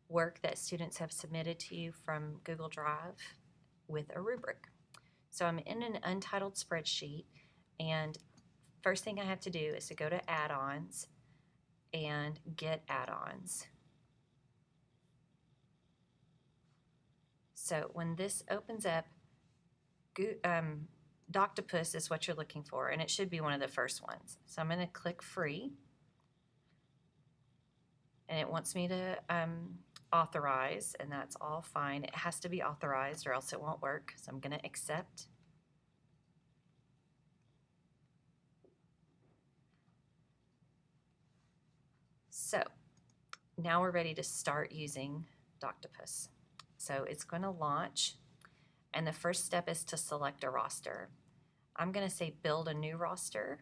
work that students have submitted to you from Google Drive with a rubric. So I'm in an untitled spreadsheet, and first thing I have to do is to go to add-ons and get add-ons. So when this opens up, Doctopus is what you're looking for, and it should be one of the first ones. So I'm going to click free, and it wants me to authorize, and that's all fine. It has to be authorized or else it won't work, so I'm going to accept. So now we're ready to start using Doctopus. So it's going to launch, and the first step is to select a roster. I'm going to say build a new roster,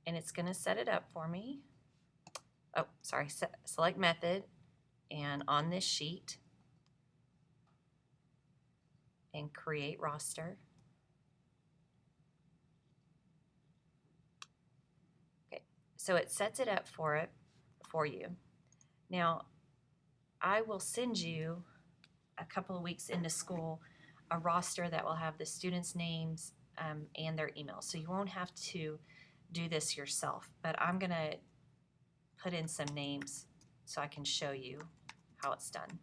and it's going to set it up for me. Oh, sorry, select method, and on this sheet, and create roster. Okay, so it sets it up for you. Now, I will send you a couple of weeks into school a roster that will have the students' names and their emails. So you won't have to do this yourself, but I'm going to put in some names so I can show you how it's done.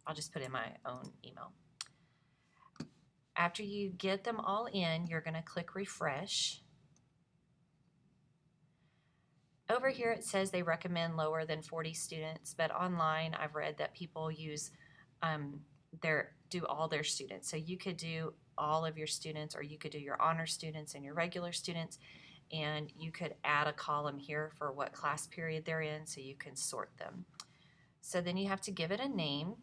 I'll just put in my own email. After you get them all in, you're going to click refresh. Over here it says they recommend lower than 40 students, but online I've read that people use do all their students. So you could do all of your students, or you could do your honor students and your regular students, and you could add a column here for what class period they're in so you can sort them. So then you have to give it a name.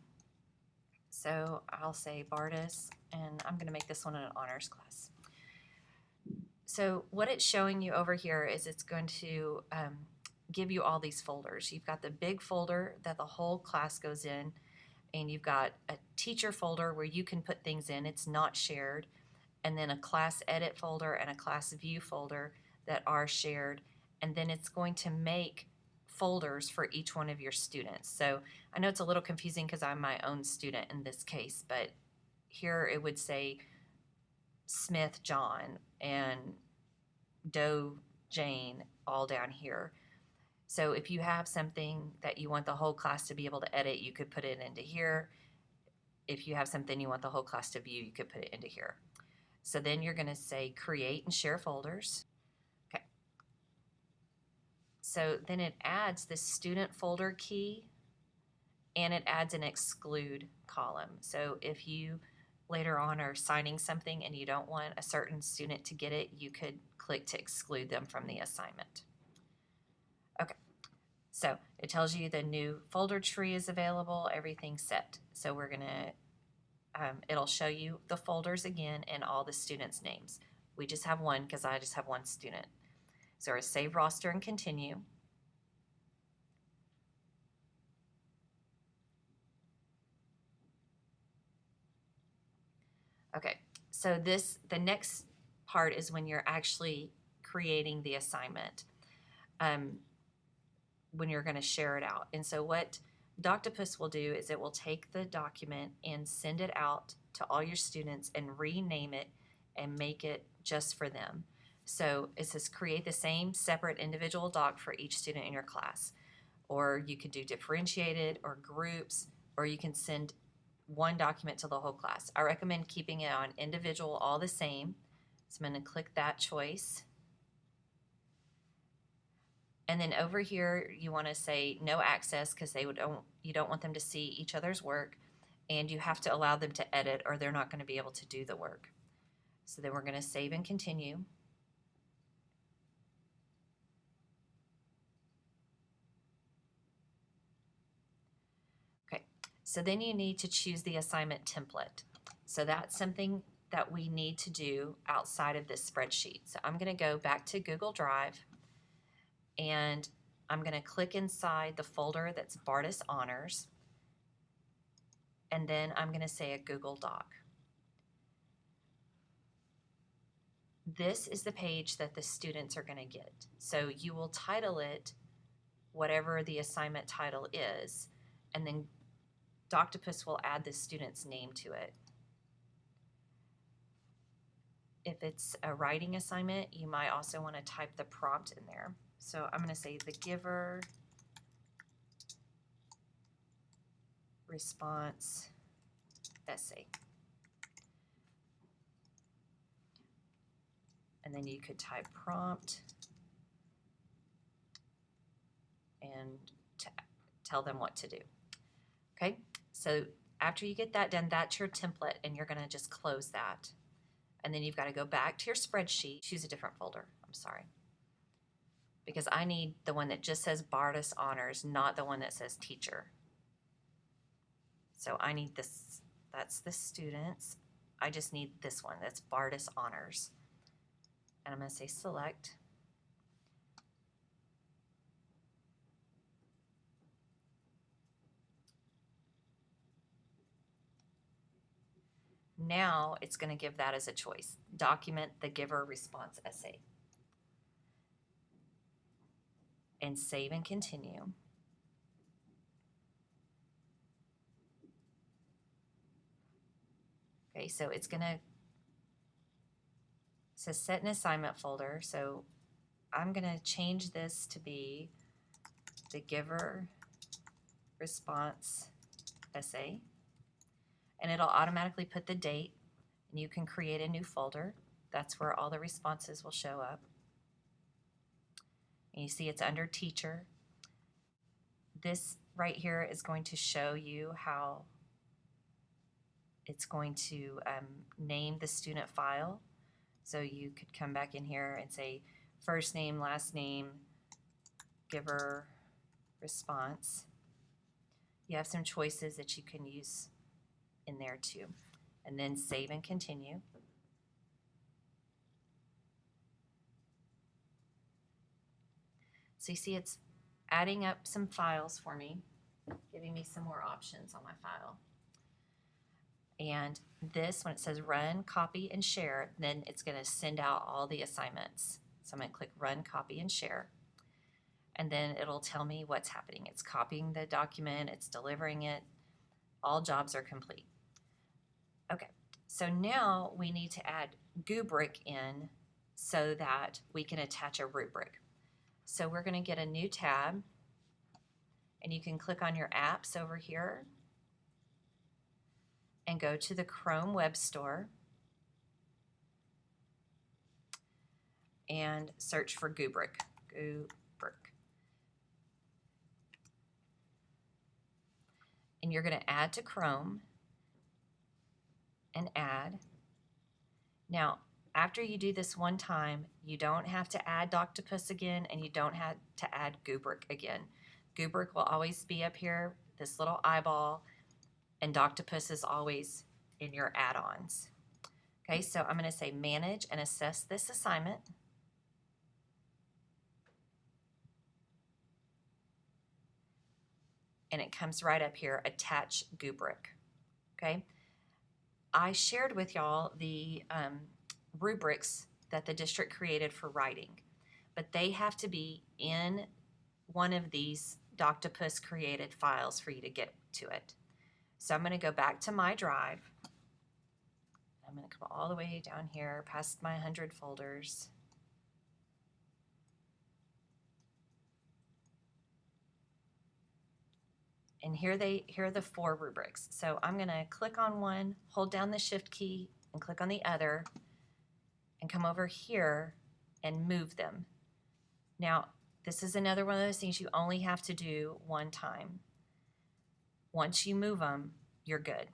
So I'll say Bardis, and I'm going to make this one an honors class. So what it's showing you over here is it's going to give you all these folders. You've got the big folder that the whole class goes in, and you've got a teacher folder where you can put things in. It's not shared. And then a class edit folder and a class view folder that are shared. And then it's going to make folders for each one of your students. So I know it's a little confusing because I'm my own student in this case, but here it would say Smith John and Doe Jane all down here. So if you have something that you want the whole class to be able to edit, you could put it into here. If you have something you want the whole class to view, you could put it into here. So then you're going to say create and share folders. Okay. So then it adds this student folder key, and it adds an exclude column. So if you later on are signing something and you don't want a certain student to get it, you could click to exclude them from the assignment. Okay, so it tells you the new folder tree is available, everything's set. So we're gonna, it'll show you the folders again and all the students' names. We just have one because I just have one student. So we're save roster and continue. Okay, so the next part is when you're actually creating the assignment, when you're going to share it out. And so what Doctopus will do is it will take the document and send it out to all your students and rename it and make it just for them. So it says create the same separate individual doc for each student in your class. Or you could do differentiated or groups, or you can send one document to the whole class. I recommend keeping it on individual all the same. So I'm going to click that choice. And then over here, you want to say no access because you don't want them to see each other's work, and you have to allow them to edit or they're not going to be able to do the work. So then we're going to save and continue. Okay, so then you need to choose the assignment template. So that's something that we need to do outside of this spreadsheet. So I'm going to go back to Google Drive, and I'm going to click inside the folder that's Bardis Honors, and then I'm going to say a Google Doc. This is the page that the students are going to get. So you will title it whatever the assignment title is, and then Doctopus will add the student's name to it. If it's a writing assignment, you might also want to type the prompt in there. So I'm going to say the giver response essay. And then you could type prompt and tell them what to do. Okay, so after you get that done, that's your template, and you're going to just close that. And then you've got to go back to your spreadsheet, choose a different folder. I'm sorry. Because I need the one that just says Bardis Honors, not the one that says teacher. So I need this, that's the students. I just need this one, that's Bardis Honors. And I'm going to say select. Now it's going to give that as a choice. Document the giver response essay. And save and continue. Okay, so it's going to, it says set an assignment folder. So I'm going to change this to be the giver response essay. And it'll automatically put the date, and you can create a new folder. That's where all the responses will show up. And you see it's under teacher. This right here is going to show you how it's going to name the student file. So you could come back in here and say first name, last name, giver, response. You have some choices that you can use in there too. And then save and continue. So you see it's adding up some files for me, giving me some more options on my file. And this, when it says run, copy, and share, then it's going to send out all the assignments. So I'm going to click run, copy, and share. And then it'll tell me what's happening. It's copying the document, it's delivering it. All jobs are complete. Okay, so now we need to add Goobric in so that we can attach a rubric. So we're going to get a new tab, and you can click on your apps over here and go to the Chrome Web Store and search for Goobric. Goobric. And you're going to add to Chrome and add. Now, after you do this one time, you don't have to add Doctopus again, and you don't have to add Goobric again. Goobric will always be up here, this little eyeball, and Doctopus is always in your add-ons. Okay, so I'm going to say manage and assess this assignment. And it comes right up here, attach Goobric. Okay, I shared with y'all the rubrics that the district created for writing, but they have to be in one of these Doctopus created files for you to get to it. So I'm going to go back to my drive. I'm going to come all the way down here past my 100 folders. And here are the 4 rubrics. So I'm going to click on one, hold down the shift key, and click on the other, and come over here and move them. Now, this is another one of those things you only have to do one time. Once you move them, you're good.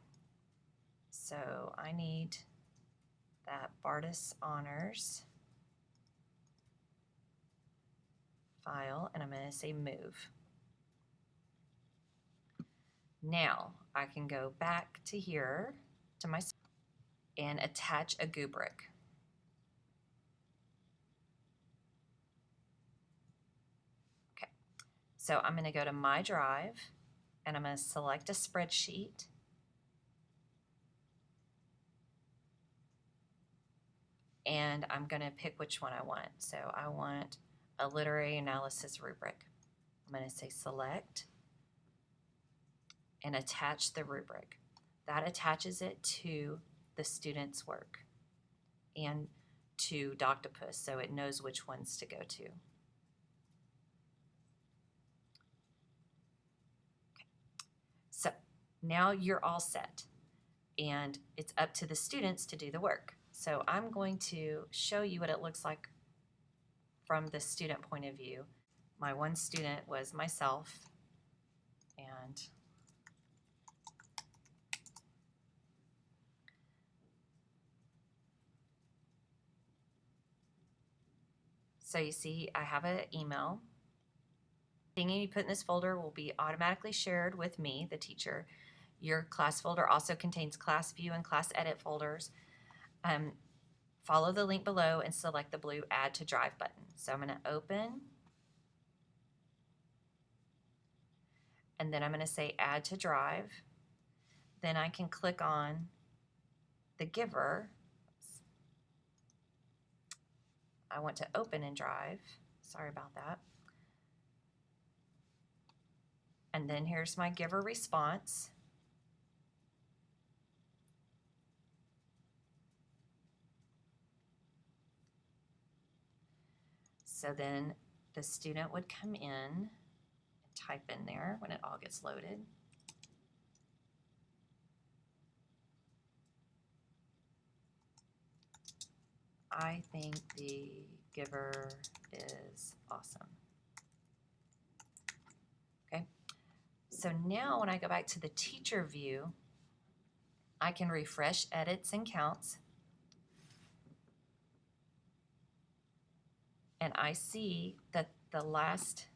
So I need that Bardis Honors file, and I'm going to say move. Now I can go back to here to my and attach a Goobric. Okay, so I'm going to go to my drive, and I'm going to select a spreadsheet. And I'm going to pick which one I want. So I want a literary analysis rubric. I'm going to say select and attach the rubric. That attaches it to the student's work and to Doctopus, so it knows which ones to go to. Okay. So now you're all set, and it's up to the students to do the work. So I'm going to show you what it looks like from the student point of view. My one student was myself, and so you see I have an email. Anything you put in this folder will be automatically shared with me, the teacher. Your class folder also contains class view and class edit folders. Follow the link below and select the blue Add to Drive button. So I'm going to open, and then I'm going to say Add to Drive. Then I can click on the giver. I want to open in Drive. Sorry about that. And then here's my giver response. So then the student would come in and type in there when it all gets loaded. I think the giver is awesome. Okay, so now when I go back to the teacher view, I can refresh edits and counts. And I see that the last,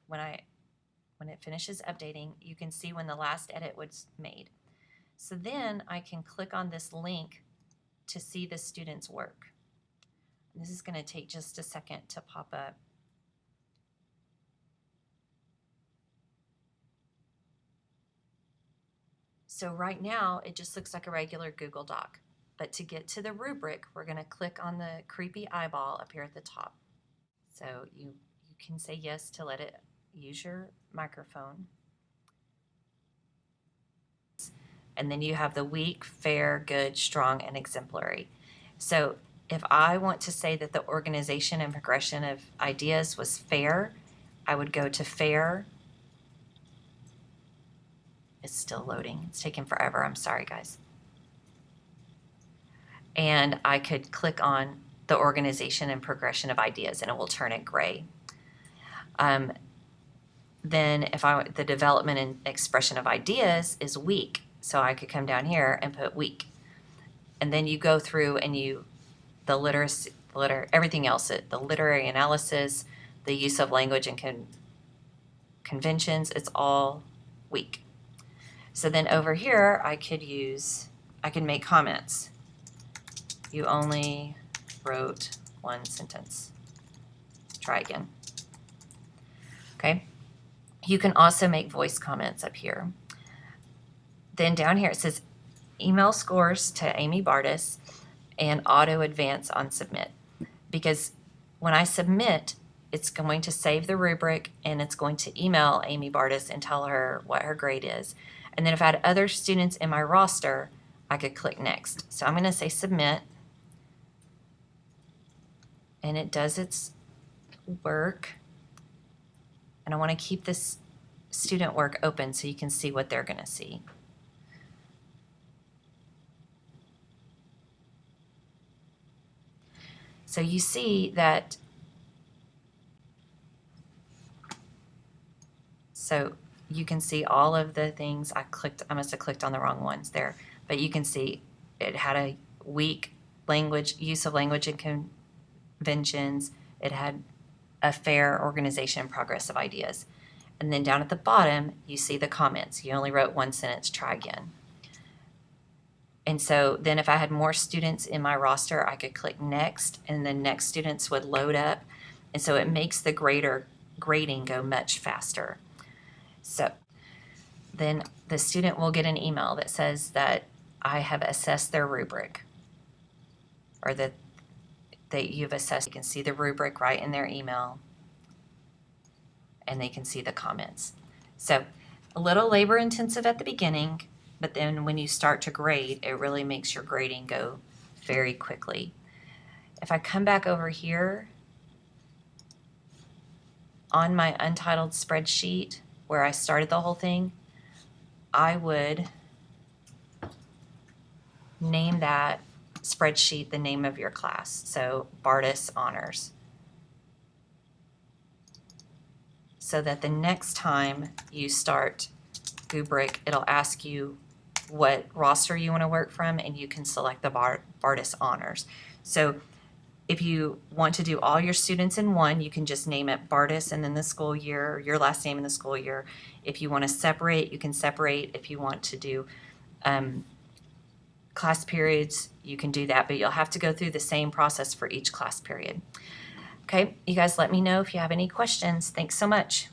when it finishes updating, you can see when the last edit was made. So then I can click on this link to see the student's work. And this is going to take just a second to pop up. So right now, it just looks like a regular Google Doc. But to get to the rubric, we're going to click on the creepy eyeball up here at the top. So you can say yes to let it use your microphone. And then you have the weak, fair, good, strong, and exemplary. So if I want to say that the organization and progression of ideas was fair, I would go to fair. It's still loading. It's taking forever. I'm sorry, guys. And I could click on the organization and progression of ideas, and it will turn it gray. Then if the development and expression of ideas is weak, so I could come down here and put weak. And then you go through and the literacy, everything else, the literary analysis, the use of language and conventions, it's all weak. So then over here, I can make comments. You only wrote one sentence. Try again. Okay. You can also make voice comments up here. Then down here it says email scores to Amy Bardis and auto advance on submit. Because when I submit, it's going to save the rubric and it's going to email Amy Bardis and tell her what her grade is. And then if I had other students in my roster, I could click next. So I'm going to say submit. And it does its work. And I want to keep this student work open so you can see what they're going to see. So you see that, so you can see all of the things I must have clicked on the wrong ones there, but you can see it had a weak use of language and conventions. It had a fair organization and progress of ideas. And then down at the bottom, you see the comments. You only wrote one sentence, try again. And so then if I had more students in my roster, I could click next, and then next students would load up. And so it makes the grading go much faster. So then the student will get an email that says that I have assessed their rubric, or that you've assessed. You can see the rubric right in their email. and they can see the comments. So a little labor intensive at the beginning, but then when you start to grade, it really makes your grading go very quickly. If I come back over here on my untitled spreadsheet where I started the whole thing, I would name that spreadsheet the name of your class. So Bardis Honors. So that the next time you start Goobric, it'll ask you what roster you want to work from, and you can select the Bardis Honors. So if you want to do all your students in one, you can just name it Bardis and then the school year, your last name in the school year. If you want to separate, you can separate. If you want to do class periods, you can do that, but you'll have to go through the same process for each class period. Okay, you guys let me know if you have any questions. Thanks so much.